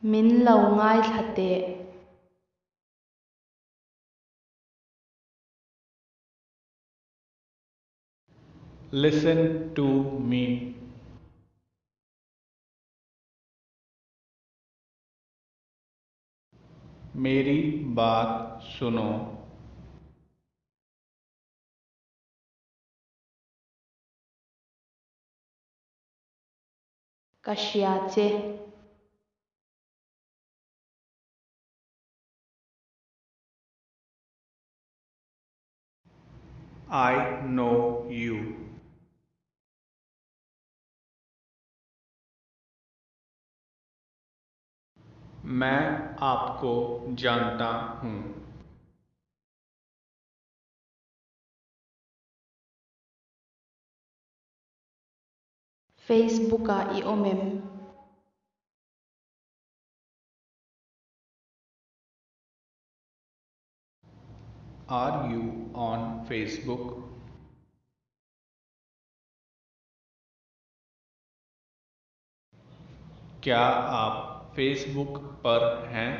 Min lo ngai thate. Listen to me. मेरी बात सुनो। Kashiache. I know you. मैं आपको जानता हूँ। Facebooka i omem. Are you on Facebook? क्या आप फेसबुक पर हैं?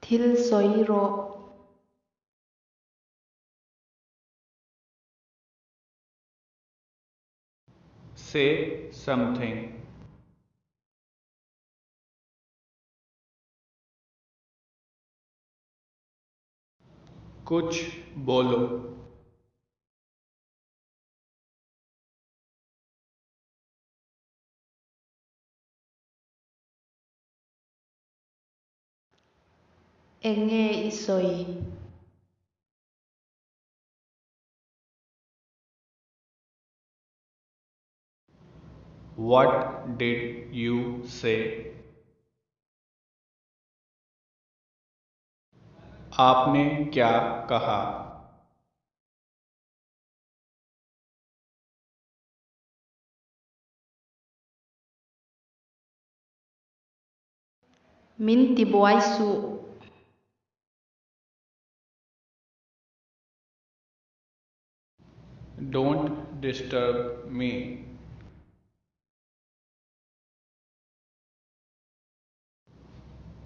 Thil soiro. Say something. कुछ बोलो। Enge isoi. What did you say? आपने क्या कहा? Min tibuai su. Don't disturb me.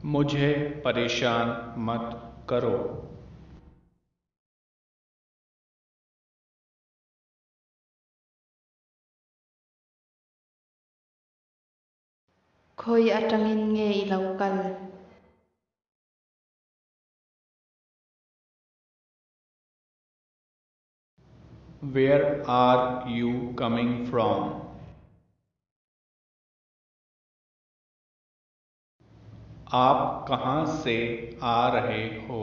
मुझे परेशान मत करो। Khoi atangin nge ilaukal. Where are you coming from? आप कहाँ से आ रहे हो?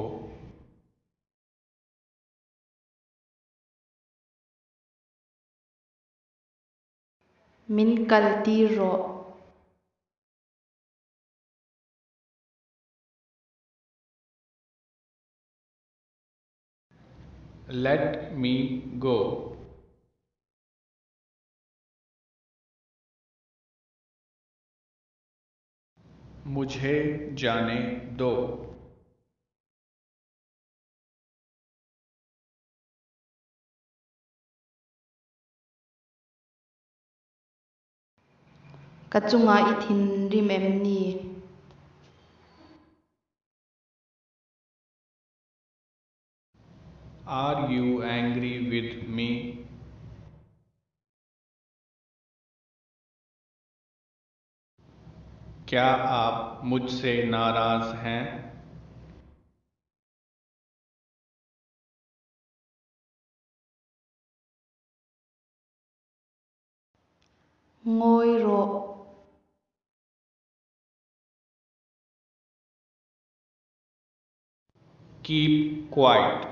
Min kal tiro. Let me go. मुझे जाने दो। Kachunga ithin rim emni. Are you angry with me? क्या आप मुझसे नाराज हैं? Ngoiro. Keep quiet.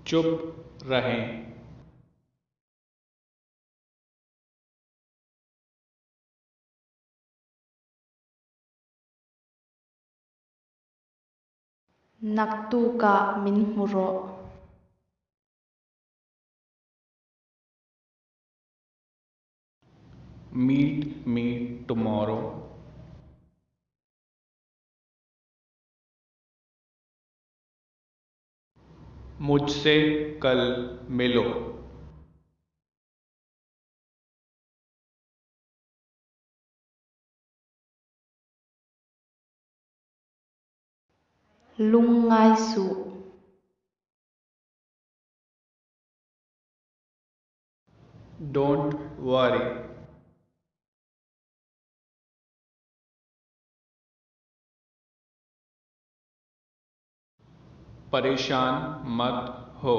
चुप रहें। Naktu ka min muro. Meet me tomorrow. मुझसे कल मिलो। lungngaisu डोंट वरी, परेशान मत हो।